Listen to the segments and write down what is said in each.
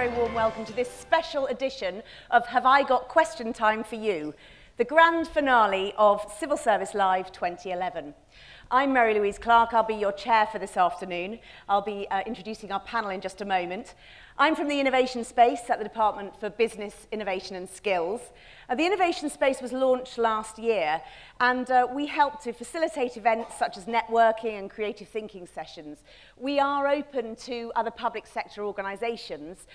very warm welcome to this special edition of Have I Got Question Time for You, the grand finale of Civil Service Live 2011. I'm Mary Louise Clark. I'll be your chair for this afternoon. I'll be introducing our panel in just a moment. I'm from the Innovation Space at the Department for Business, Innovation and Skills. The Innovation Space was launched last year, and we help to facilitate events such as networking and creative thinking sessions. We are open to other public sector organisations,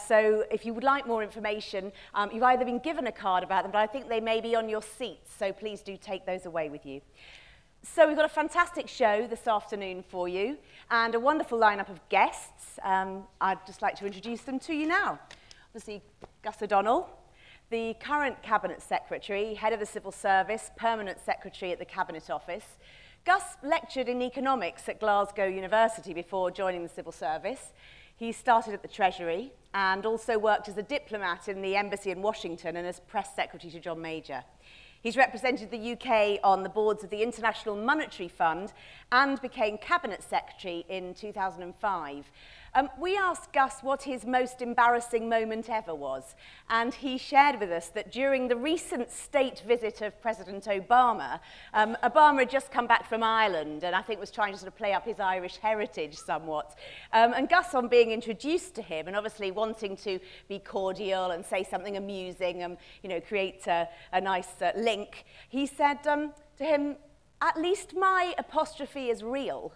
so if you would like more information, you've either been given a card about them, but I think they may be on your seats, so please do take those away with you. So we've got a fantastic show this afternoon for you and a wonderful lineup of guests. I'd just like to introduce them to you now. Obviously, Gus O'Donnell, the current Cabinet Secretary, Head of the Civil Service, Permanent Secretary at the Cabinet Office. Gus lectured in economics at Glasgow University before joining the Civil Service. He started at the Treasury and also worked as a diplomat in the embassy in Washington and as press secretary to John Major. He's represented the UK on the boards of the International Monetary Fund and became Cabinet Secretary in 2005. We asked Gus what his most embarrassing moment ever was, and he shared with us that during the recent state visit of President Obama, Obama had just come back from Ireland and I think was trying to sort of play up his Irish heritage somewhat. And Gus, on being introduced to him and obviously wanting to be cordial and say something amusing and create a nice link, he said to him, "At least my apostrophe is real."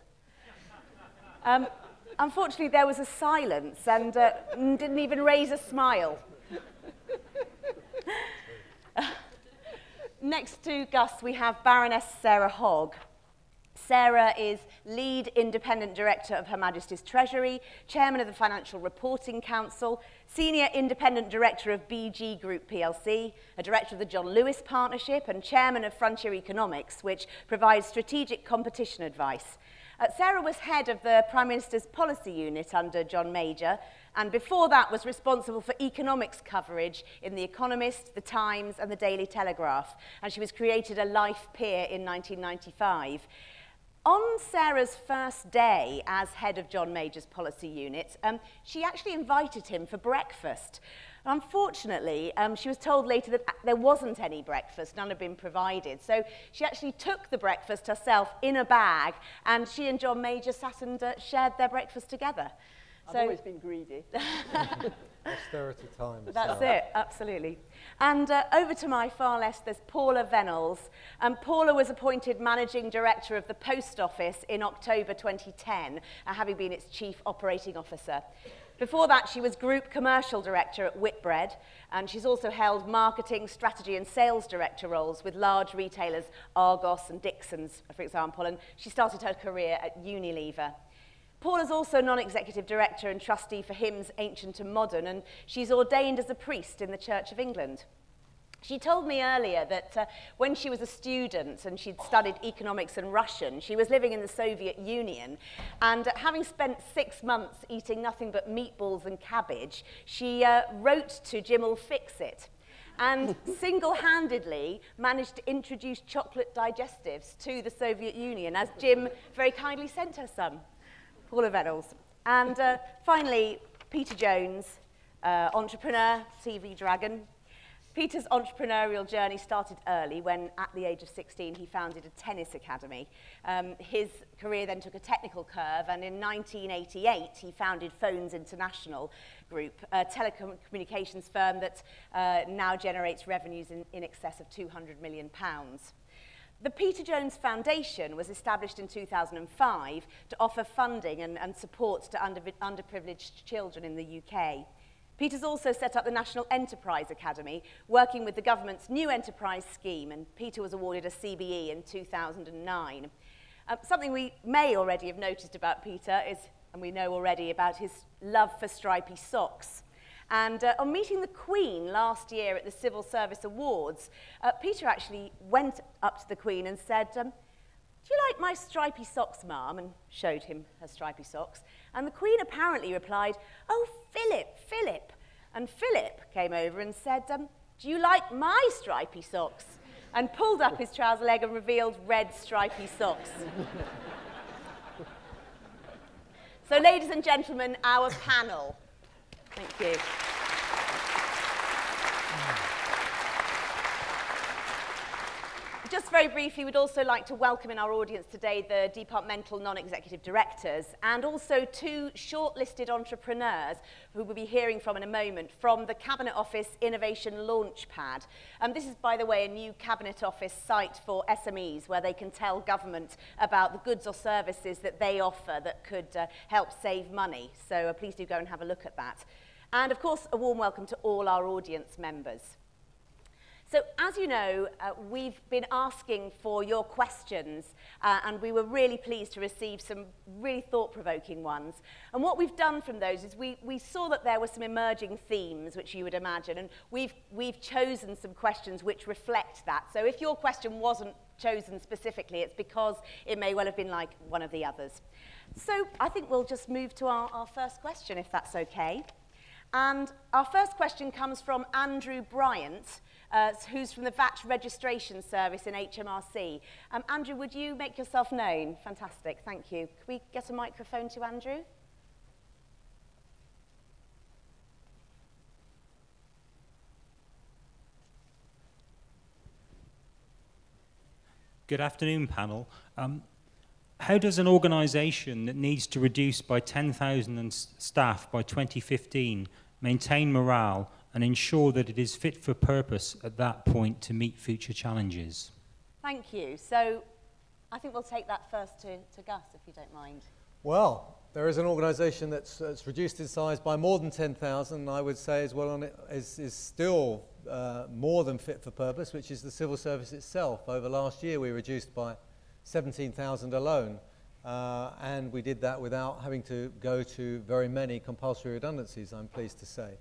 Unfortunately, there was a silence and didn't even raise a smile. Next to Gus, we have Baroness Sarah Hogg. Sarah is Lead Independent Director of Her Majesty's Treasury, Chairman of the Financial Reporting Council, Senior Independent Director of BG Group plc, a Director of the John Lewis Partnership and Chairman of Frontier Economics, which provides strategic competition advice. Sarah was head of the Prime Minister's Policy Unit under John Major, and before that was responsible for economics coverage in The Economist, The Times and The Daily Telegraph, and she was created a life peer in 1995. On Sarah's first day as head of John Major's Policy Unit, she actually invited him for breakfast. Unfortunately, she was told later that there wasn't any breakfast, none had been provided. So she actually took the breakfast herself in a bag, and she and John Major sat and shared their breakfast together. I've always been greedy. Austerity times. That's it, absolutely. And over to my far left, there's Paula Venables. Paula was appointed Managing Director of the Post Office in October 2010, having been its Chief Operating Officer. Before that, she was Group Commercial Director at Whitbread, and she's also held Marketing, Strategy and Sales Director roles with large retailers Argos and Dixons, for example, and she started her career at Unilever. Paula's also Non-Executive Director and Trustee for Hymns Ancient and Modern, and she's ordained as a priest in the Church of England. She told me earlier that when she was a student and she'd studied economics and Russian, she was living in the Soviet Union, and having spent 6 months eating nothing but meatballs and cabbage, she wrote to Jim'll Fix It and single-handedly managed to introduce chocolate digestives to the Soviet Union, as Jim very kindly sent her some. Paula Venables. And finally, Peter Jones, entrepreneur, TV dragon. Peter's entrepreneurial journey started early when, at the age of 16, he founded a tennis academy. His career then took a technical curve, and in 1988, he founded Phones International Group, a telecommunications firm that now generates revenues in excess of £200 million. The Peter Jones Foundation was established in 2005 to offer funding and support to underprivileged children in the UK. Peter's also set up the National Enterprise Academy, working with the government's new enterprise scheme, and Peter was awarded a CBE in 2009. Something we may already have noticed about Peter is, and we know already, about his love for stripy socks. And on meeting the Queen last year at the Civil Service Awards, Peter actually went up to the Queen and said, "Do you like my stripy socks, ma'am?" and showed him her stripy socks. And the Queen apparently replied, "Oh, Philip, Philip." And Philip came over and said, "Do you like my stripy socks?" and pulled up his trouser leg and revealed red stripy socks. So, ladies and gentlemen, our panel. Thank you. Just very briefly, we'd also like to welcome in our audience today the departmental non-executive directors and also two shortlisted entrepreneurs who we'll be hearing from in a moment from the Cabinet Office Innovation Launchpad. This is, by the way, a new Cabinet Office site for SMEs where they can tell government about the goods or services that they offer that could help save money. So please do go and have a look at that. And of course, a warm welcome to all our audience members. So, as you know, we've been asking for your questions, and we were really pleased to receive some really thought-provoking ones. And what we've done from those is we saw that there were some emerging themes, which you would imagine, and we've chosen some questions which reflect that. So if your question wasn't chosen specifically, it's because it may well have been like one of the others. So I think we'll just move to our first question, if that's okay. And our first question comes from Andrew Bryant, who's from the VAT Registration Service in HMRC. Andrew, would you make yourself known? Fantastic, thank you. Could we get a microphone to Andrew? Good afternoon, panel. How does an organisation that needs to reduce by 10,000 staff by 2015 maintain morale and ensure that it is fit for purpose at that point to meet future challenges? Thank you. So I think we'll take that first to Gus, if you don't mind. Well, there is an organisation that's reduced in size by more than 10,000, I would say, as well on it is still more than fit for purpose, which is the civil service itself. Over last year, we reduced by 17,000 alone, and we did that without having to go to very many compulsory redundancies, I'm pleased to say.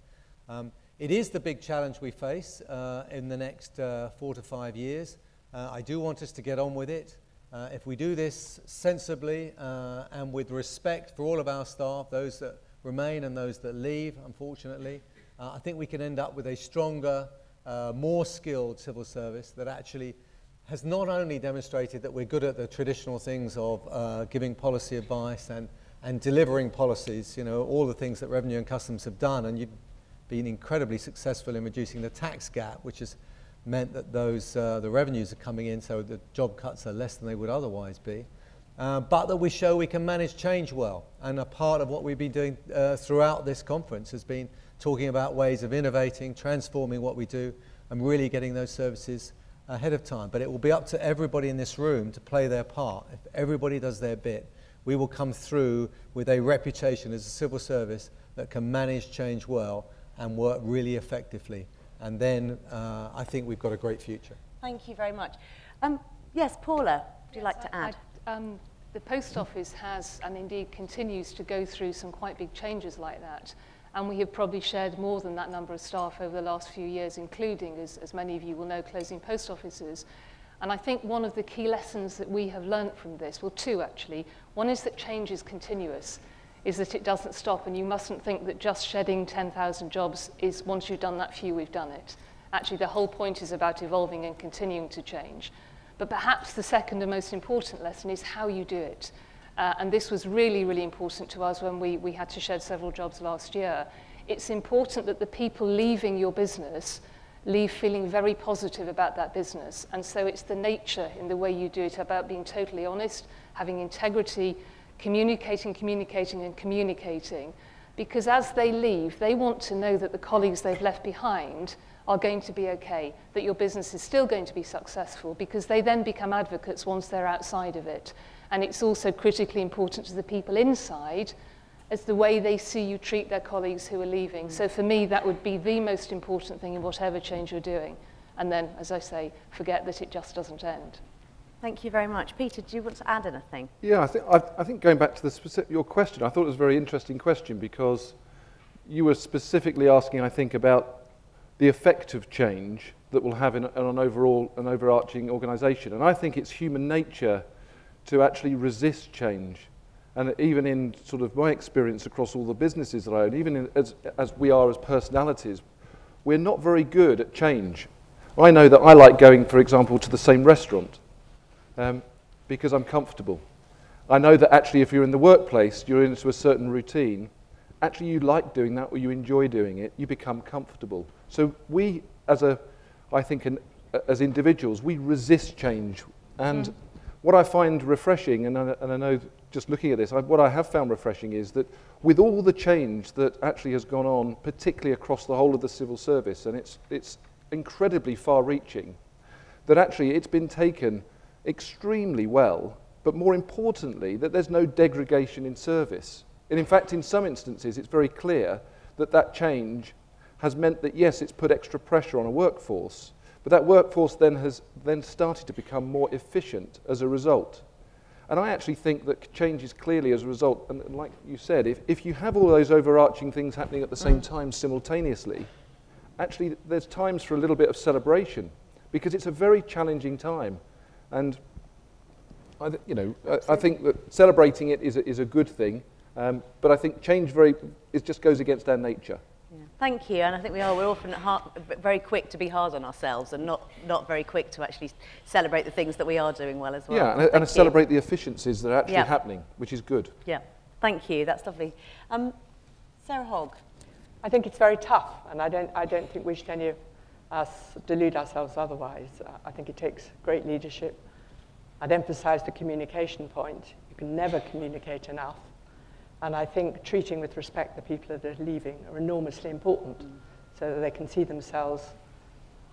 It is the big challenge we face in the next 4 to 5 years. I do want us to get on with it. If we do this sensibly and with respect for all of our staff, those that remain and those that leave, unfortunately, I think we can end up with a stronger, more skilled civil service that actually has not only demonstrated that we're good at the traditional things of giving policy advice and delivering policies, you know, all the things that Revenue and Customs have done, and you've been incredibly successful in reducing the tax gap, which has meant that those the revenues are coming in, so the job cuts are less than they would otherwise be, but that we show we can manage change well. And a part of what we've been doing throughout this conference has been talking about ways of innovating, transforming what we do, and really getting those services ahead of time. But it will be up to everybody in this room to play their part. If everybody does their bit, we will come through with a reputation as a civil service that can manage change well and work really effectively. And then I think we've got a great future. Thank you very much. Yes, Paula, would you like to add? The Post Office has, and indeed continues to go through some quite big changes like that. And we have probably shared more than that number of staff over the last few years, including, as many of you will know, closing post offices. And I think one of the key lessons that we have learned from this, well, two actually. One is that change is continuous, is that it doesn't stop, and you mustn't think that just shedding 10,000 jobs is, once you've done that few, we've done it. Actually, the whole point is about evolving and continuing to change. But perhaps the second and most important lesson is how you do it. And this was really, really important to us when we had to shed several jobs last year. It's important that the people leaving your business leave feeling very positive about that business. And so it's the nature in the way you do it about being totally honest, having integrity, communicating, because as they leave, they want to know that the colleagues they've left behind are going to be okay, that your business is still going to be successful, because they then become advocates once they're outside of it. And it's also critically important to the people inside as the way they see you treat their colleagues who are leaving. So for me, that would be the most important thing in whatever change you're doing. And then, as I say, forget that it just doesn't end. Thank you very much. Peter, do you want to add anything? Yeah, I think going back to your question, I thought it was a very interesting question because you were specifically asking, I think, about the effect of change that will have in an overarching organisation. And I think it's human nature to actually resist change. And even in sort of my experience across all the businesses that I own, even as we are as personalities, we're not very good at change. I know that I like going, for example, to the same restaurant. Because I'm comfortable. I know that actually if you're in the workplace, you're into a certain routine, actually you like doing that or you enjoy doing it, you become comfortable. So we, I think as individuals, we resist change. And what I find refreshing, and I know just looking at this, what I have found refreshing is that with all the change that actually has gone on, particularly across the whole of the civil service, and it's incredibly far-reaching, that actually it's been taken extremely well, but more importantly, that there's no degradation in service. And in fact, in some instances, it's very clear that that change has meant that, yes, it's put extra pressure on a workforce, but that workforce then has started to become more efficient as a result. And I actually think that change is clearly as a result, and like you said, if you have all those overarching things happening at the same time simultaneously, actually there's times for a little bit of celebration, because it's a very challenging time. And I think that celebrating it is a good thing, but I think change it just goes against our nature. Yeah. Thank you, and I think we're often very quick to be hard on ourselves and not very quick to actually celebrate the things that we are doing well as well. Yeah, and celebrate the efficiencies that are actually happening, which is good. Yeah, thank you, that's lovely. Sarah Hogg. I think it's very tough, and I don't think we should any of us delude ourselves otherwise. I think it takes great leadership. I'd emphasize the communication point. You can never communicate enough. And I think treating with respect the people that are leaving are enormously important, so that they can see themselves,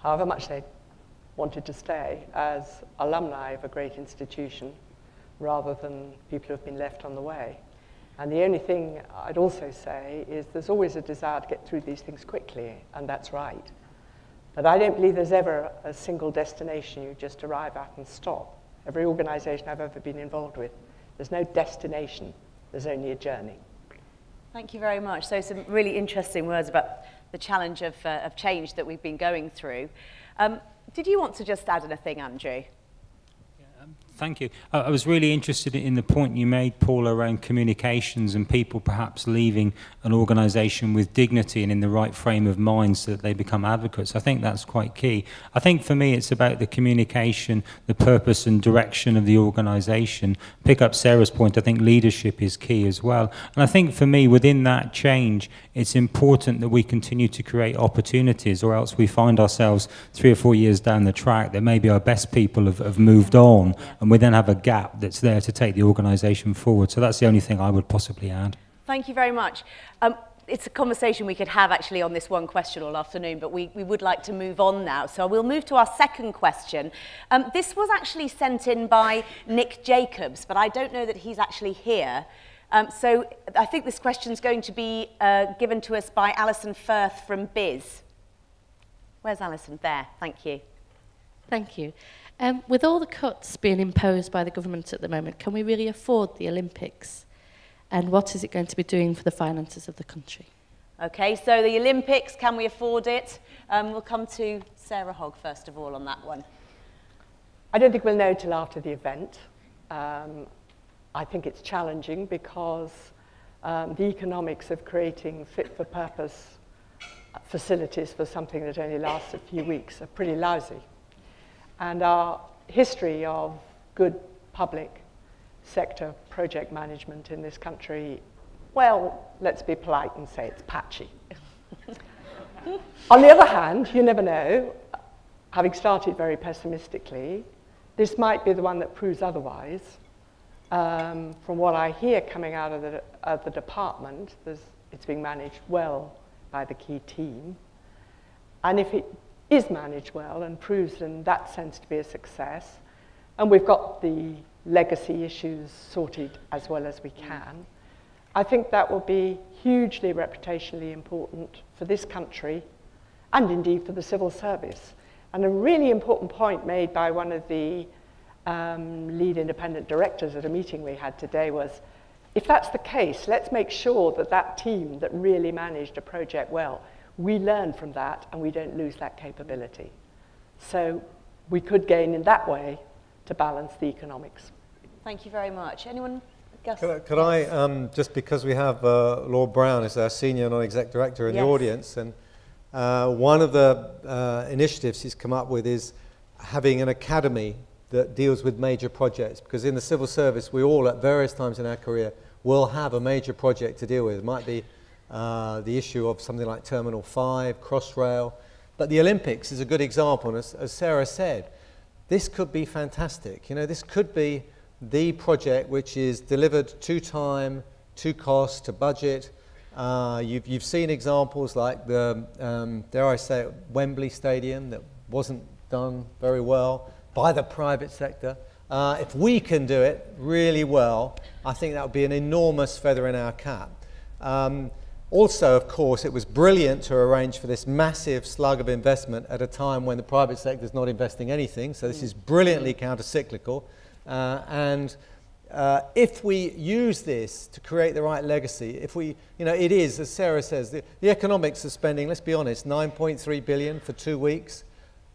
however much they wanted to stay, as alumni of a great institution, rather than people who have been left on the way. And the only thing I'd also say is there's always a desire to get through these things quickly, and that's right. But I don't believe there's ever a single destination you just arrive at and stop. Every organization I've ever been involved with, there's no destination. There's only a journey. Thank you very much. So some really interesting words about the challenge of change that we've been going through. Did you want to just add anything, Andrew? Thank you. I was really interested in the point you made, Paula, around communications and people perhaps leaving an organisation with dignity and in the right frame of mind so that they become advocates. I think that's quite key. I think for me it's about the communication, the purpose and direction of the organisation. Pick up Sarah's point, I think leadership is key as well. And I think for me, within that change, it's important that we continue to create opportunities, or else we find ourselves 3 or 4 years down the track that maybe our best people have moved on, and we then have a gap that's there to take the organisation forward. So that's the only thing I would possibly add. Thank you very much. It's a conversation we could have actually on this one question all afternoon, but we would like to move on now. So we'll move to our second question. This was actually sent in by Nick Jacobs, but I don't know that he's actually here. So I think this question is going to be given to us by Alison Firth from BIS. Where's Alison? There, thank you. Thank you. With all the cuts being imposed by the government at the moment, can we really afford the Olympics? And what is it going to be doing for the finances of the country? Okay, so the Olympics, can we afford it? We'll come to Sarah Hogg first of all on that one. I don't think we'll know till after the event. I think it's challenging because the economics of creating fit-for-purpose facilities for something that only lasts a few weeks are pretty lousy. And our history of good public sector project management in this country, well, let's be polite and say it's patchy. On the other hand, you never know, having started very pessimistically, this might be the one that proves otherwise. From what I hear coming out of the department, it's being managed well by the key team. And if it is managed well and proves in that sense to be a success, and we've got the legacy issues sorted as well as we can, I think that will be hugely reputationally important for this country and indeed for the civil service. And a really important point made by one of the lead independent directors at a meeting we had today was, if that's the case, let's make sure that that team that really managed a project well, we learn from that and we don't lose that capability. So we could gain in that way to balance the economics. Thank you very much. Anyone? Gus? Could I, just because we have Lord Brown as our Senior Non-Exec Director in the audience, and one of the initiatives he's come up with is having an academy that deals with major projects, because in the civil service we all at various times in our career will have a major project to deal with. It might be the issue of something like Terminal 5, Crossrail. But the Olympics is a good example, and as Sarah said, this could be fantastic. You know, this could be the project which is delivered to time, to cost, to budget. You've seen examples like the, dare I say it, Wembley Stadium that wasn't done very well by the private sector. If we can do it really well, I think that would be an enormous feather in our cap. Also, of course, it was brilliant to arrange for this massive slug of investment at a time when the private sector is not investing anything. So this is brilliantly counter-cyclical. If we use this to create the right legacy, if we, you know, it is, as Sarah says, the economics of spending, let's be honest, 9.3 billion for 2 weeks,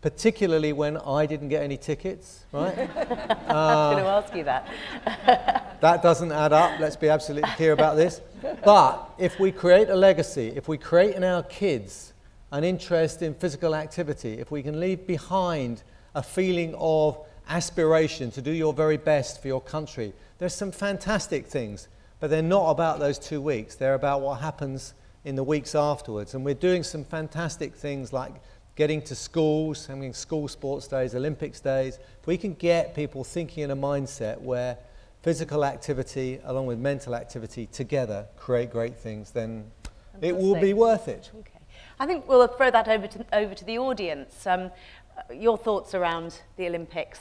particularly when I didn't get any tickets, right? I was going to ask you that. That doesn't add up, let's be absolutely clear about this. But if we create a legacy, if we create in our kids an interest in physical activity, if we can leave behind a feeling of aspiration to do your very best for your country, there's some fantastic things, but they're not about those 2 weeks. They're about what happens in the weeks afterwards. And we're doing some fantastic things like getting to schools, having school sports days, Olympics days. If we can get people thinking in a mindset where physical activity along with mental activity together create great things, then it will be worth it. Okay. I think we'll throw that over to the audience. Your thoughts around the Olympics.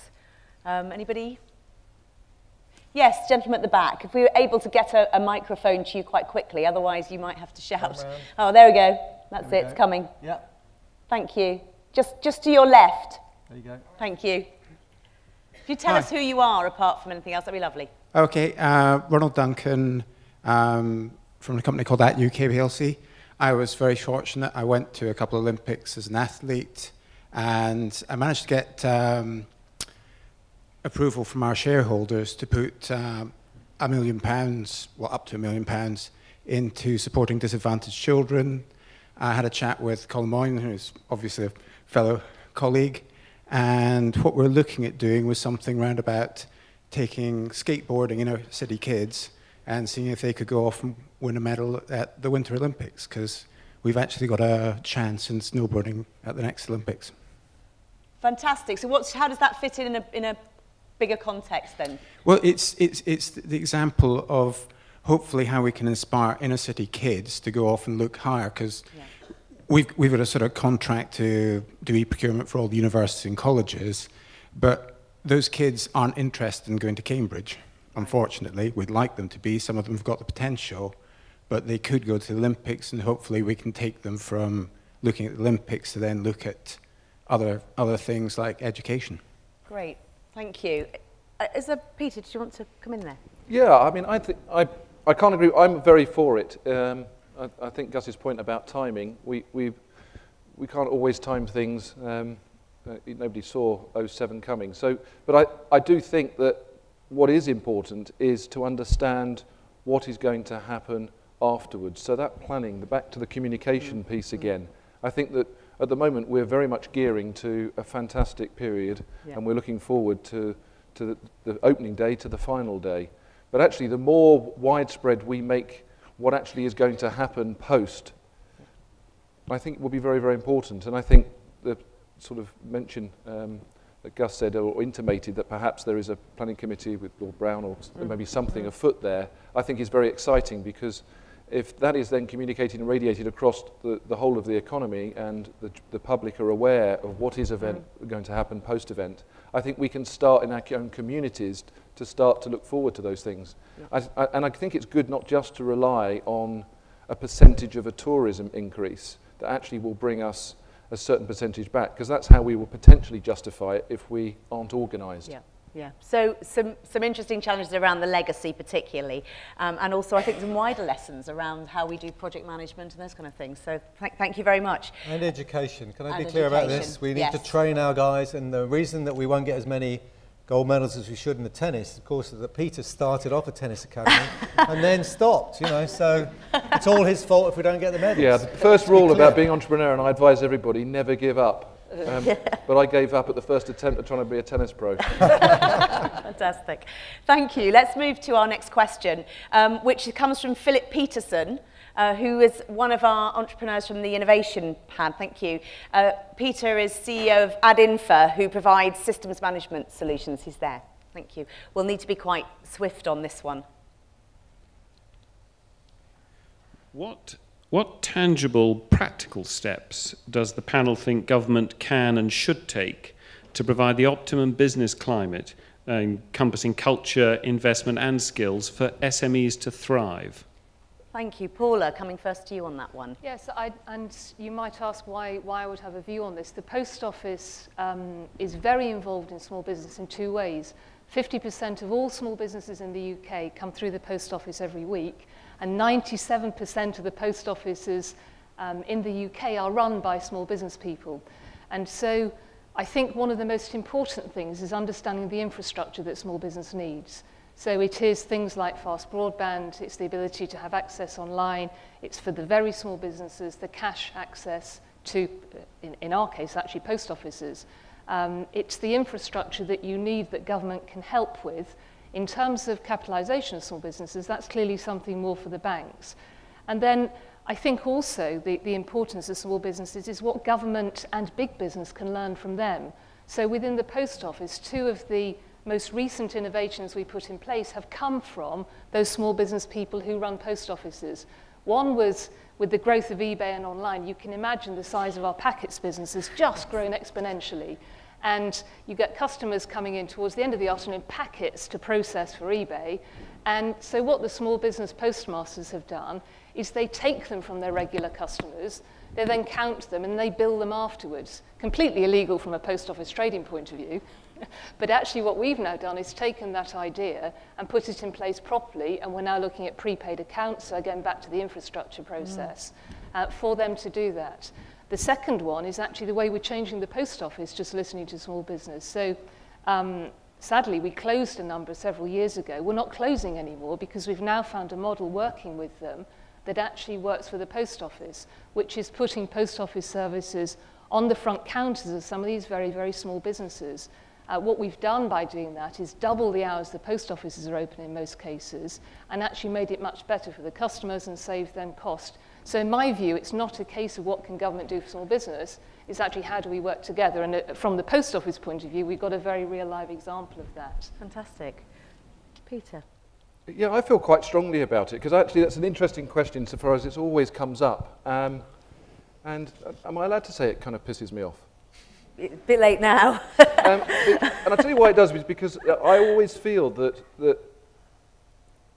Anybody? Yes, gentleman at the back. If we were able to get a microphone to you quite quickly, otherwise you might have to shout. Oh, there we go. That's it, it's coming. Yeah. Thank you. Just to your left. There you go. Thank you. If you tell us who you are, apart from anything else, that'd be lovely. Okay, Ronald Duncan from a company called At UK PLC. I was very fortunate. I went to a couple of Olympics as an athlete, and I managed to get approval from our shareholders to put £1 million, well, up to £1 million, into supporting disadvantaged children. I had a chat with Colin Moyne, who's obviously a fellow colleague, and what we're looking at doing was something round about taking skateboarding in our city kids and seeing if they could go off and win a medal at the Winter Olympics, because we've actually got a chance in snowboarding at the next Olympics. Fantastic. So how does that fit in a bigger context then? Well, it's the example of hopefully how we can inspire inner city kids to go off and look higher, because we've got a sort of contract to do e-procurement for all the universities and colleges, but those kids aren't interested in going to Cambridge, unfortunately. We'd like them to be. Some of them have got the potential, but they could go to the Olympics, and hopefully we can take them from looking at the Olympics to then look at other things like education. Great, thank you. Peter, do you want to come in there? Yeah, I mean, I can't agree. I'm very for it. I think Gus's point about timing, we can't always time things. Nobody saw 07 coming. So, but I do think that what is important is to understand what is going to happen afterwards. So that planning, back to the communication piece again. I think that at the moment we're very much gearing to a fantastic period, and we're looking forward to the opening day, to the final day. But actually, the more widespread we make what actually is going to happen post, I think will be very, very important. And I think the sort of mention that Gus said or intimated that perhaps there is a planning committee with Lord Brown or maybe something afoot there, I think is very exciting, because if that is then communicated and radiated across the whole of the economy and the public are aware of what is going to happen post-event, I think we can start in our own communities to start to look forward to those things. And I think it's good not just to rely on a percentage of a tourism increase that actually will bring us a certain percentage back, because that's how we will potentially justify it if we aren't organised. Yeah. So some interesting challenges around the legacy particularly, and also I think some wider lessons around how we do project management and those kind of things. So thank you very much. And education. Can I be clear about this? We need to train our guys, and the reason that we won't get as many gold medals as we should in the tennis, of course, is that Peter started off a tennis academy and then stopped, you know, so it's all his fault if we don't get the medals. Yeah, the first rule about being an entrepreneur, and I advise everybody, never give up. But I gave up at the first attempt at trying to be a tennis pro. Fantastic. Thank you. Let's move to our next question, which comes from Philip Peterson. who is one of our entrepreneurs from the Innovation Pad. Thank you. Peter is CEO of Adinfa, who provides systems management solutions. He's there. Thank you. We'll need to be quite swift on this one. What tangible, practical steps does the panel think government can and should take to provide the optimum business climate, encompassing culture, investment and skills for SMEs to thrive? Thank you. Paula, coming first to you on that one. Yes, and you might ask why I would have a view on this. The Post Office is very involved in small business in two ways. 50% of all small businesses in the UK come through the Post Office every week, and 97% of the post offices in the UK are run by small business people. And so I think one of the most important things is understanding the infrastructure that small business needs. So it is things like fast broadband, it's the ability to have access online, it's for the very small businesses, the cash access to, in our case, actually post offices. It's the infrastructure that you need that government can help with. In terms of capitalisation of small businesses, that's clearly something more for the banks. And then I think also the importance of small businesses is what government and big business can learn from them. So within the Post Office, two of the most recent innovations we put in place have come from those small business people who run post offices. One was with the growth of eBay and online. You can imagine the size of our packets business has just grown exponentially. And you get customers coming in towards the end of the afternoon, packets to process for eBay. And so what the small business postmasters have done is they take them from their regular customers, they then count them and they bill them afterwards. Completely illegal from a post office trading point of view. But actually what we've now done is taken that idea and put it in place properly, and we're now looking at prepaid accounts, so again back to the infrastructure process, for them to do that. The second one is actually the way we're changing the post office, just listening to small business. So sadly, we closed a number several years ago. We're not closing anymore because we've now found a model working with them that actually works for the post office, which is putting post office services on the front counters of some of these very, very small businesses. What we've done by doing that is double the hours the post offices are open in most cases, and actually made it much better for the customers and saved them cost. So in my view, it's not a case of what can government do for small business, it's actually how do we work together. And from the post office point of view, we've got a very real live example of that. Fantastic. Peter? Yeah, I feel quite strongly about it, because actually that's an interesting question so far as it always comes up. And am I allowed to say it kind of pisses me off? A bit late now. And I'll tell you why it does, is because I always feel that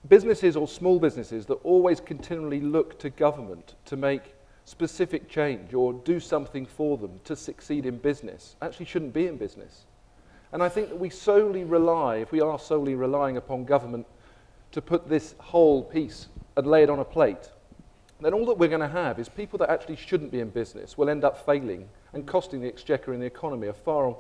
businesses or small businesses that always continually look to government to make specific change or do something for them to succeed in business actually shouldn't be in business. And I think that we solely rely, if we are solely relying upon government to put this whole piece and lay it on a plate, then all that we're going to have is people that actually shouldn't be in business will end up failing and costing the exchequer and the economy a far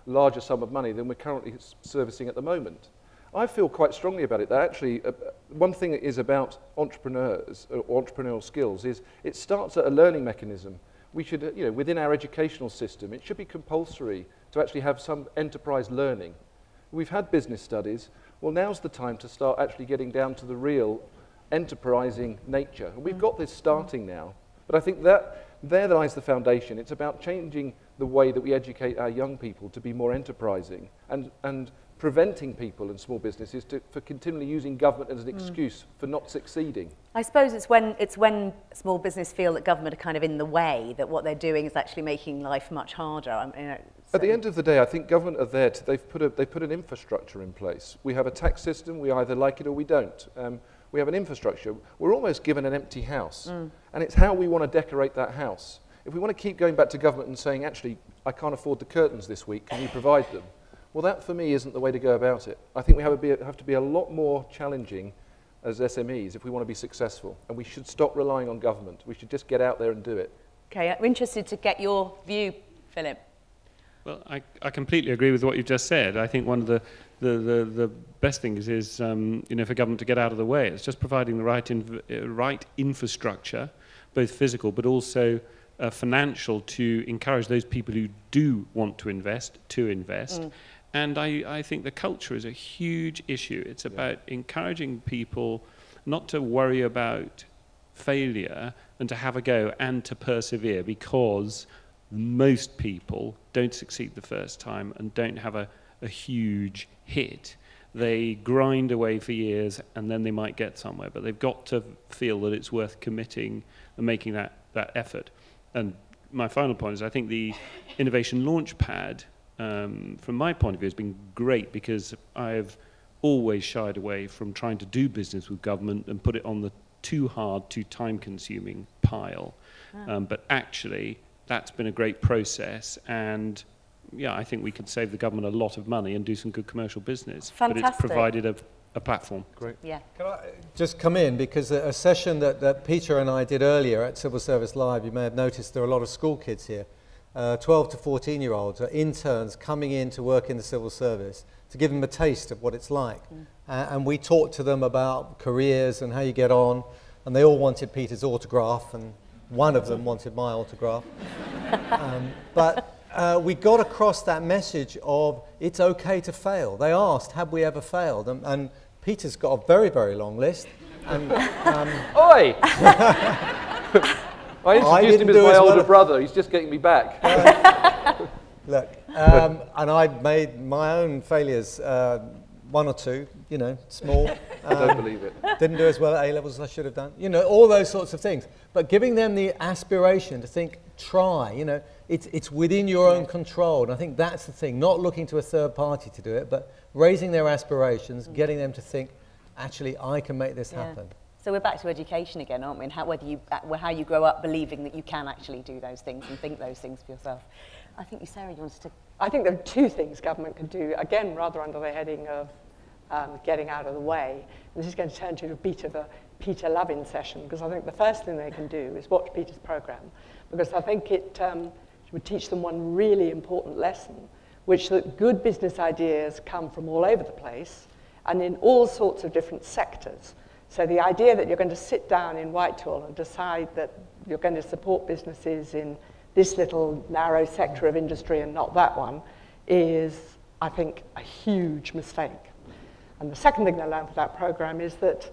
larger sum of money than we're currently servicing at the moment. I feel quite strongly about it, that actually one thing that is about entrepreneurs or entrepreneurial skills is it starts at a learning mechanism. We should, within our educational system, it should be compulsory to actually have some enterprise learning. We've had business studies. Well, now's the time to start actually getting down to the real enterprising nature. And we've got this starting now, but I think that there lies the foundation. It's about changing the way that we educate our young people to be more enterprising and preventing people and small businesses for continually using government as an excuse for not succeeding. I suppose it's when small business feel that government are kind of in the way, that what they're doing is actually making life much harder. At the end of the day, I think government are there they've put an infrastructure in place. We have a tax system, we either like it or we don't. We have an infrastructure. We're almost given an empty house, and it's how we want to decorate that house. If we want to keep going back to government and saying, actually, I can't afford the curtains this week, can you provide them? Well, that for me isn't the way to go about it. I think we have to be a lot more challenging as SMEs if we want to be successful, and we should stop relying on government. We should just get out there and do it. Okay, I'm interested to get your view, Philip. Well, I completely agree with what you've just said. I think one of the best things is for government to get out of the way. It's just providing the right infrastructure, both physical but also financial, to encourage those people who do want to invest. And I think the culture is a huge issue. It's about encouraging people not to worry about failure and to have a go and to persevere, because most people don't succeed the first time and don't have a huge hit. They grind away for years and then they might get somewhere, but they've got to feel that it's worth committing and making that effort. And my final point is, I think the Innovation Launchpad, from my point of view, has been great, because I've always shied away from trying to do business with government and put it on the too hard, too time-consuming pile. But actually, that's been a great process, and yeah, I think we could save the government a lot of money and do some good commercial business. Fantastic. But it's provided a platform. Great. Yeah. Can I just come in, because a session that Peter and I did earlier at Civil Service Live, you may have noticed there are a lot of school kids here, 12 to 14-year-olds, are interns coming in to work in the civil service, to give them a taste of what it's like. And we talked to them about careers and how you get on, and they all wanted Peter's autograph, and one of them wanted my autograph. But we got across that message of it's okay to fail. They asked, have we ever failed? And Peter's got a very, very long list. And, Oi! I introduced him as my older brother. He's just getting me back. Look, and I made my own failures, one or two, you know, small. I don't believe it. Didn't do as well at A-levels as I should have done. You know, all those sorts of things. But giving them the aspiration to think, try, you know, it's within your own control. And I think that's the thing, not looking to a third party to do it, but raising their aspirations, getting them to think, actually, I can make this happen. So we're back to education again, aren't we? And how you grow up believing that you can actually do those things and think those things for yourself. I think Sarah, you wanted to... I think there are two things government can do, again, rather under the heading of getting out of the way. And this is going to turn to a bit of a Peter Lovin session, because I think the first thing they can do is watch Peter's programme, because I think it would teach them one really important lesson, which that good business ideas come from all over the place and in all sorts of different sectors. So the idea that you're going to sit down in Whitehall and decide that you're going to support businesses in this little narrow sector of industry and not that one is, I think, a huge mistake. And the second thing they learn from that program is that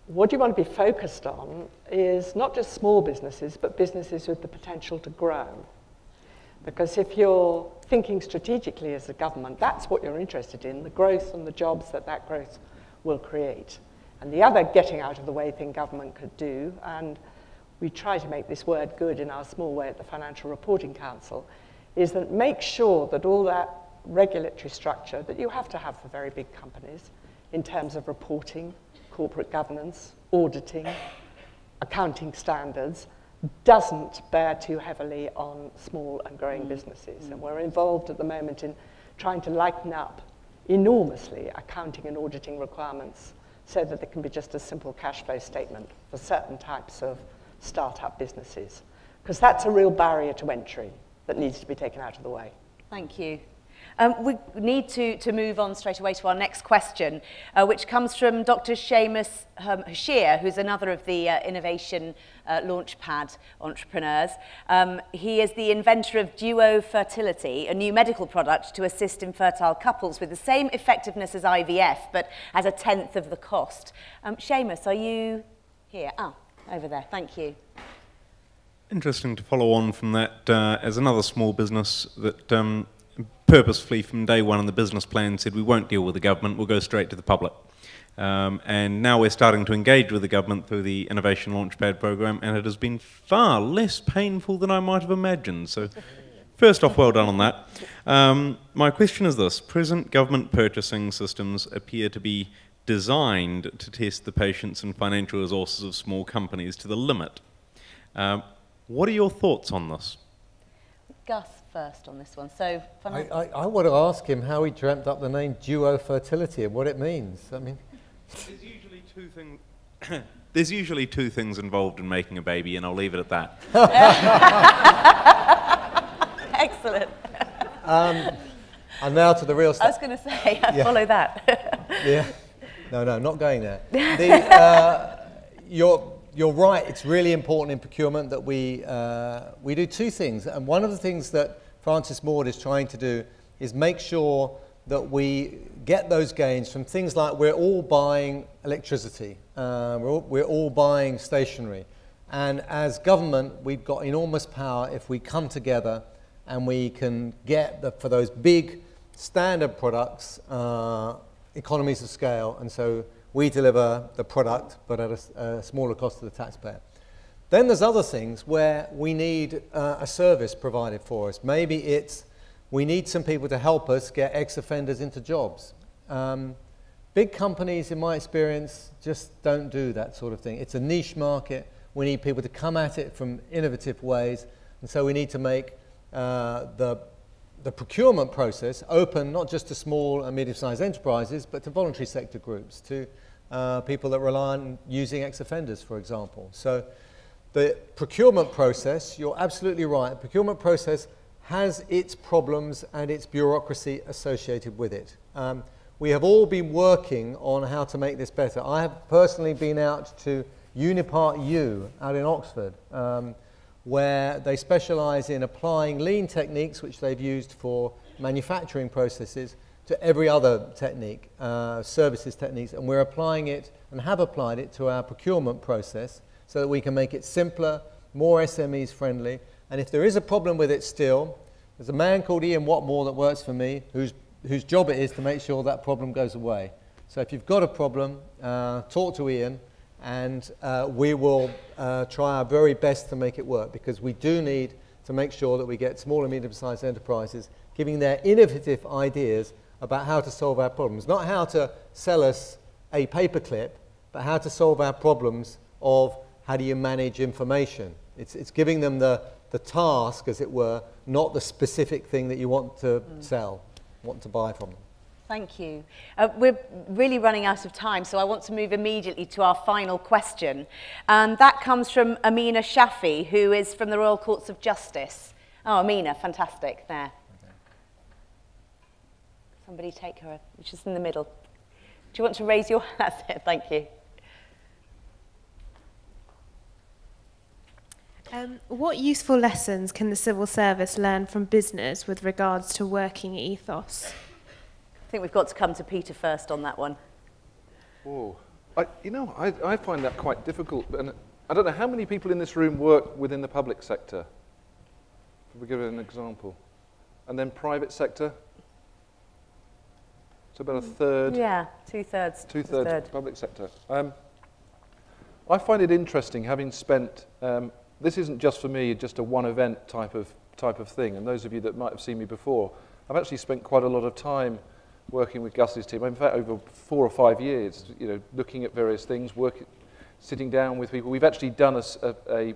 what you want to be focused on is not just small businesses, but businesses with the potential to grow. Because if you're thinking strategically as a government, that's what you're interested in, the growth and the jobs that growth will create. And the other getting out of the way thing government could do, and we try to make this word good in our small way at the Financial Reporting Council, is that make sure that all that regulatory structure that you have to have for very big companies in terms of reporting, corporate governance, auditing, accounting standards, doesn't bear too heavily on small and growing businesses. And we're involved at the moment in trying to lighten up enormously accounting and auditing requirements so that there can be just a simple cash flow statement for certain types of startup businesses. Because that's a real barrier to entry that needs to be taken out of the way. Thank you. We need to move on straight away to our next question, which comes from Dr. Seamus Hashir, who's another of the Innovation Launchpad entrepreneurs. He is the inventor of Duo Fertility, a new medical product to assist infertile couples with the same effectiveness as IVF, but at 1/10 of the cost. Seamus, are you here? Ah, over there. Thank you. Interesting to follow on from that, as another small business that purposefully from day one in the business plan said we won't deal with the government, we'll go straight to the public. And now we're starting to engage with the government through the Innovation Launchpad program, and it has been far less painful than I might have imagined. So first off, well done on that. My question is this: present government purchasing systems appear to be designed to test the patience and financial resources of small companies to the limit. What are your thoughts on this? Gus first on this one. So I want to ask him how he dreamt up the name Duo Fertility and what it means. I mean, there's usually two things. There's usually two things involved in making a baby, and I'll leave it at that. Excellent. And now to the real stuff. I was going to say, follow that. Yeah. No, not going there. You're right, it's really important in procurement that we do two things. And one of the things that Francis Maude is trying to do is make sure that we get those gains from things like we're all buying electricity, we're all buying stationery. And as government, we've got enormous power if we come together and we can get, for those big standard products, economies of scale. And so we deliver the product, but at a smaller cost to the taxpayer. Then there's other things where we need a service provided for us. Maybe it's we need some people to help us get ex-offenders into jobs. Big companies, in my experience, just don't do that sort of thing. It's a niche market. We need people to come at it from innovative ways. And so we need to make the procurement process open not just to small and medium-sized enterprises, but to voluntary sector groups, to people that rely on using ex-offenders, for example. So the procurement process, you're absolutely right, the procurement process has its problems and its bureaucracy associated with it. We have all been working on how to make this better. I have personally been out to Unipart U out in Oxford, where they specialise in applying lean techniques, which they've used for manufacturing processes, to every other technique, services techniques, and we're applying it and have applied it to our procurement process so that we can make it simpler, more SMEs friendly. And if there is a problem with it still, there's a man called Ian Watmore that works for me whose job it is to make sure that problem goes away. So if you've got a problem, talk to Ian, and we will try our very best to make it work, because we do need to make sure that we get small and medium-sized enterprises giving their innovative ideas about how to solve our problems. Not how to sell us a paperclip, but how to solve our problems of how do you manage information. It's giving them the task, as it were, not the specific thing that you want to sell, want to buy from them. Thank you. We're really running out of time, so I want to move immediately to our final question. And that comes from Amina Shafi, who is from the Royal Courts of Justice. Oh, Amina, fantastic. There. Okay. Somebody take her, which is in the middle. Do you want to raise your... That's it, thank you. What useful lessons can the civil service learn from business with regards to working ethos? I think we've got to come to Peter first on that one. Oh, I find that quite difficult. And I don't know how many people in this room work within the public sector. If we give it an example. And then private sector? So about a third. Yeah, two-thirds. Two-thirds public sector. I find it interesting, having spent... this isn't just for me, just a one-event type of thing. And those of you that might have seen me before, I've actually spent quite a lot of time working with Gus's team. In fact, over 4 or 5 years, looking at various things, sitting down with people. We've actually done a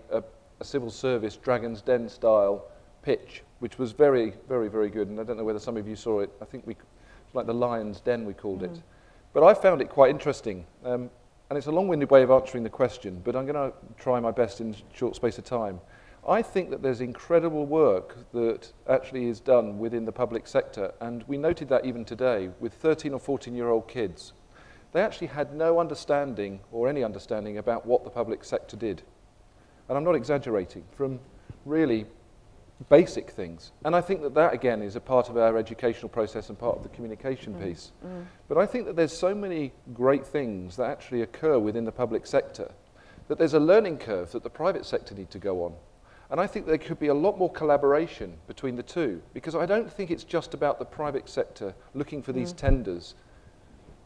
civil service Dragon's Den style pitch, which was very, very, very good. And I don't know whether some of you saw it. I think it's like the Lion's Den, we called it. But I found it quite interesting. And it's a long-winded way of answering the question, but I'm going to try my best in a short space of time. I think that there's incredible work that actually is done within the public sector, and we noted that even today with 13 or 14-year-old kids. They actually had no understanding or any understanding about what the public sector did. And I'm not exaggerating, from really basic things. And I think that that, again, is a part of our educational process and part of the communication piece. But I think that there's so many great things that actually occur within the public sector that there's a learning curve that the private sector need to go on. And I think there could be a lot more collaboration between the two, because I don't think it's just about the private sector looking for these tenders,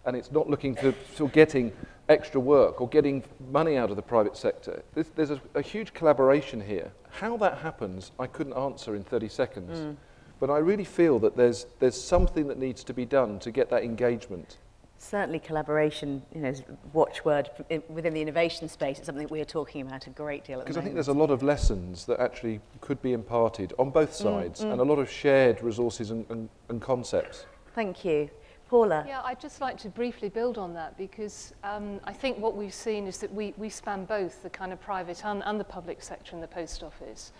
and it's not looking for getting extra work or getting money out of the private sector. There's a huge collaboration here. How that happens, I couldn't answer in 30 seconds. But I really feel that there's something that needs to be done to get that engagement. Certainly collaboration, is a watchword within the innovation space. It's something we're talking about a great deal at the moment. Because I think there's a lot of lessons that actually could be imparted on both sides, and a lot of shared resources and concepts. Thank you. Paula? Yeah, I'd just like to briefly build on that, because I think what we've seen is that we span both the kind of private and the public sector in the post office.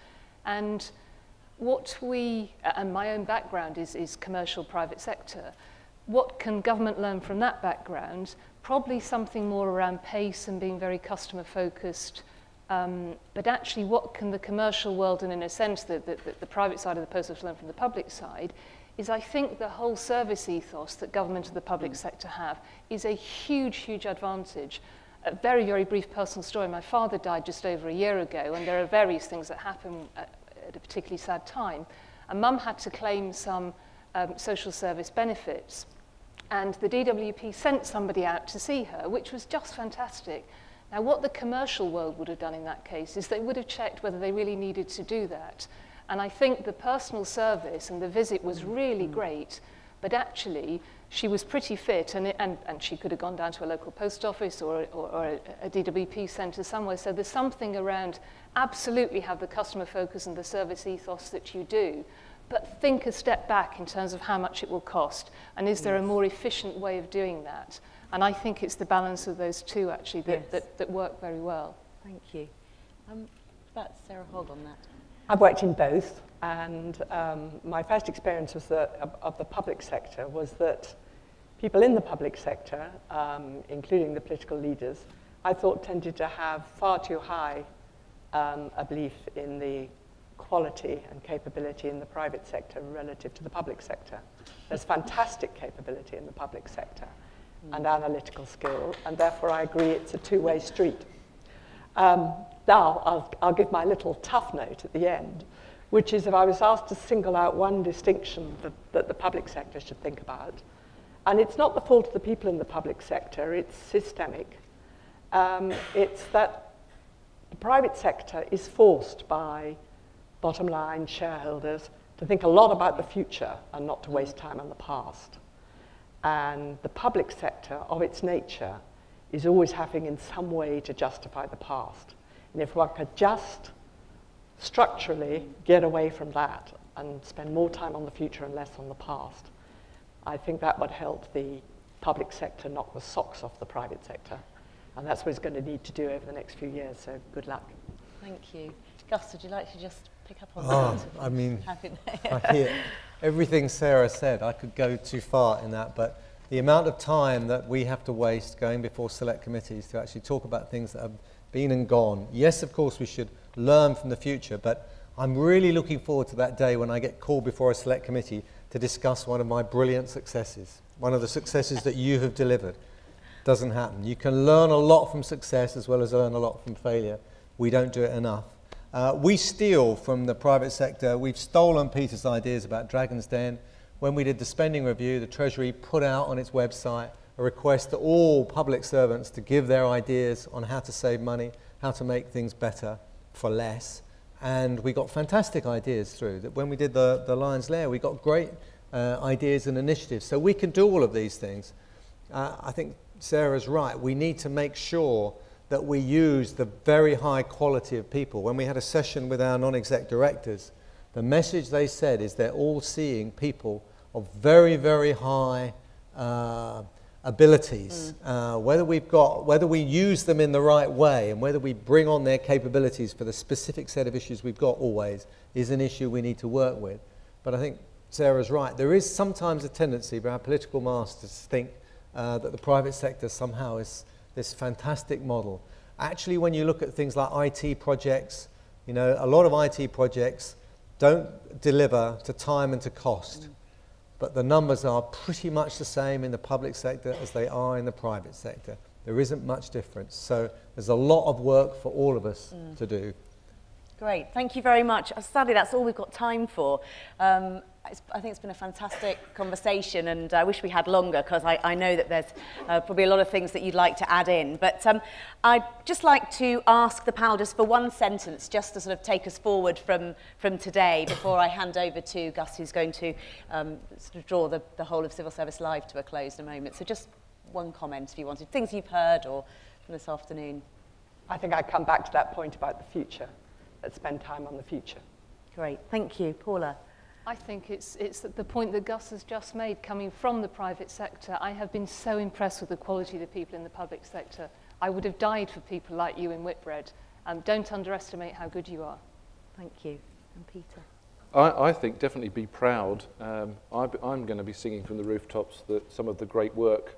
And what and my own background is commercial private sector. What can government learn from that background? Probably something more around pace and being very customer focused. But actually, what can the commercial world, and in a sense the private side of the post office learn from the public side, is I think the whole service ethos that government and the public sector have is a huge, huge advantage. A very, very brief personal story. My father died just over a year ago, and there are various things that happen at a particularly sad time. And Mum had to claim some social service benefits. And the DWP sent somebody out to see her, which was just fantastic. Now, what the commercial world would have done in that case is they would have checked whether they really needed to do that. And I think the personal service and the visit was really great, but actually she was pretty fit, and she could have gone down to a local post office or a DWP centre somewhere. So there's something around absolutely have the customer focus and the service ethos that you do, but think a step back in terms of how much it will cost, and is there a more efficient way of doing that? And I think it's the balance of those two, actually, that work very well. Thank you. About Sarah Hogg on that. I've worked in both, and my first experience was of the public sector was that people in the public sector, including the political leaders, I thought tended to have far too high a belief in the quality and capability in the private sector relative to the public sector. There's fantastic capability in the public sector and analytical skill, and therefore I agree it's a two-way street. Now, I'll give my little tough note at the end, which is if I was asked to single out one distinction that the public sector should think about, and it's not the fault of the people in the public sector, it's systemic. It's that the private sector is forced by bottom line shareholders to think a lot about the future and not to waste time on the past. And the public sector, of its nature, is always having in some way to justify the past. And if one could just structurally get away from that and spend more time on the future and less on the past, I think that would help the public sector knock the socks off the private sector. And that's what it's going to need to do over the next few years, so good luck. Thank you. Gus, would you like to just pick up on that? I mean, I hear everything Sarah said. I could go too far in that, but the amount of time that we have to waste going before select committees to actually talk about things that have been and gone. Yes, of course, we should learn from the future, but I'm really looking forward to that day when I get called before a select committee to discuss one of my brilliant successes, one of the successes that you have delivered. Doesn't happen. You can learn a lot from success as well as learn a lot from failure. We don't do it enough. We steal from the private sector. We've stolen Peter's ideas about Dragon's Den. When we did the spending review, the Treasury put out on its website a request to all public servants to give their ideas on how to save money, how to make things better for less. And we got fantastic ideas through. That when we did the Lions Lair, we got great ideas and initiatives. So we can do all of these things. I think Sarah's right. We need to make sure that we use the very high quality of people. When we had a session with our non-exec directors, the message they said is they're all seeing people of very, very high abilities. Whether we use them in the right way and whether we bring on their capabilities for the specific set of issues we've got always is an issue we need to work with. But I think Sarah's right. There is sometimes a tendency by our political masters to think that the private sector somehow is this fantastic model. Actually, when you look at things like IT projects, you know, a lot of IT projects don't deliver to time and to cost. But the numbers are pretty much the same in the public sector as they are in the private sector. There isn't much difference. So there's a lot of work for all of us to do. Great, thank you very much. Sadly, that's all we've got time for. I think it's been a fantastic conversation, and I wish we had longer because I know that there's probably a lot of things that you'd like to add in. But I'd just like to ask the panel just for one sentence, just to sort of take us forward from today before I hand over to Gus, who's going to sort of draw the whole of Civil Service Live to a close in a moment. So just one comment if you wanted, things you've heard or from this afternoon. I think I'd come back to that point about the future. Let's spend time on the future. Great, thank you. Paula? I think it's the point that Gus has just made, coming from the private sector. I have been so impressed with the quality of the people in the public sector. I would have died for people like you in Whitbread. Don't underestimate how good you are. Thank you. And Peter? I think definitely be proud. I'm going to be singing from the rooftops that some of the great work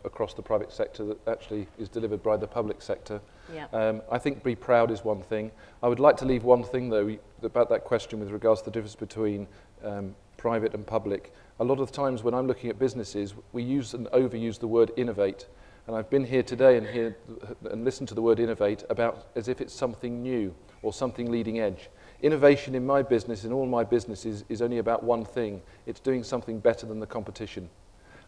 across the private sector that actually is delivered by the public sector. Yeah. I think be proud is one thing. I would like to leave one thing, though, about that question with regards to the difference between private and public. A lot of the times when I'm looking at businesses, we use and overuse the word innovate. And I've been here today and listened to the word innovate about as if it's something new or something leading edge. Innovation in my business, in all my businesses, is only about one thing. It's doing something better than the competition.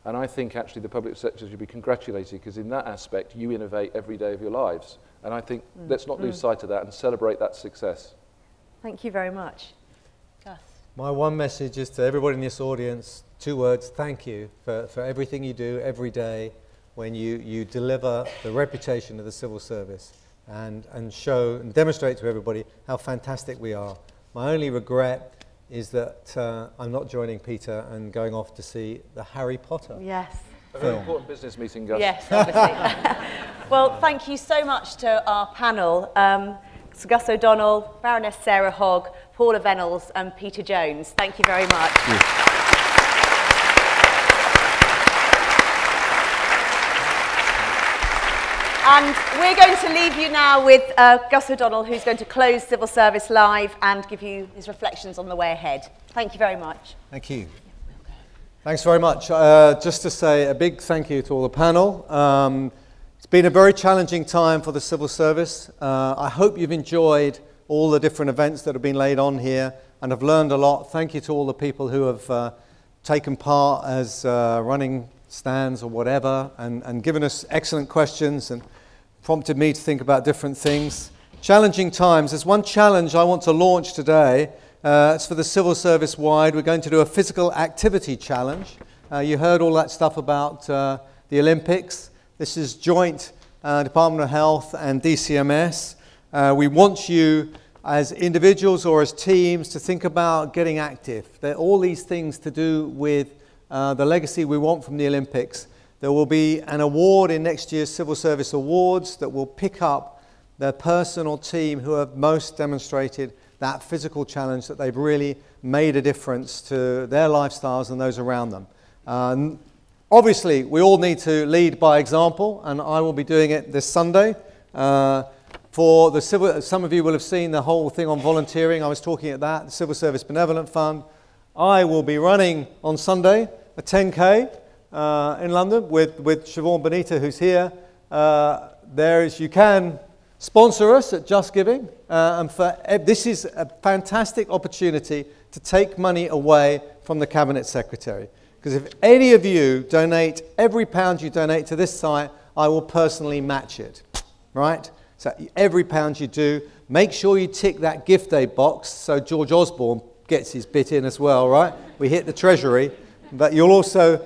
And I think actually the public sector should be congratulated, because in that aspect you innovate every day of your lives. And I think let's not lose sight of that and celebrate that success. Thank you very much. Gus. My one message is to everybody in this audience, 2 words: thank you for everything you do every day when you deliver the reputation of the civil service and show and demonstrate to everybody how fantastic we are. My only regret is that I'm not joining Peter and going off to see the Harry Potter. Yes. A very important business meeting, Gus. Yes, obviously. Well, thank you so much to our panel, Sir Gus O'Donnell, Baroness Sarah Hogg, Paula Venables and Peter Jones. Thank you very much. And we're going to leave you now with Gus O'Donnell, who's going to close Civil Service Live and give you his reflections on the way ahead. Thank you very much. Thank you. Thanks very much. Just to say a big thank you to all the panel. It's been a very challenging time for the civil service. I hope you've enjoyed all the different events that have been laid on here and have learned a lot. Thank you to all the people who have taken part as running stands or whatever and given us excellent questions and prompted me to think about different things. Challenging times. There's one challenge I want to launch today. It's for the civil service wide. We're going to do a physical activity challenge. You heard all that stuff about the Olympics. This is joint Department of Health and DCMS. We want you as individuals or as teams to think about getting active. There are all these things to do with the legacy we want from the Olympics. There will be an award in next year's Civil Service Awards that will pick up the person or team who have most demonstrated that physical challenge, that they've really made a difference to their lifestyles and those around them. Obviously, we all need to lead by example, and I will be doing it this Sunday. For the civil, some of you will have seen the whole thing on volunteering. I was talking at that, the Civil Service Benevolent Fund. I will be running on Sunday a 10K in London with Siobhan Benita, who's here. You can sponsor us at Just Giving. This is a fantastic opportunity to take money away from the Cabinet Secretary. Because if any of you donate, every pound you donate to this site, I will personally match it, right? So every pound you do, make sure you tick that gift aid box so George Osborne gets his bit in as well, right? We hit the Treasury, but you'll also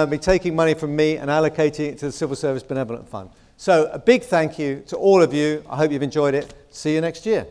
be taking money from me and allocating it to the Civil Service Benevolent Fund. So a big thank you to all of you. I hope you've enjoyed it. See you next year.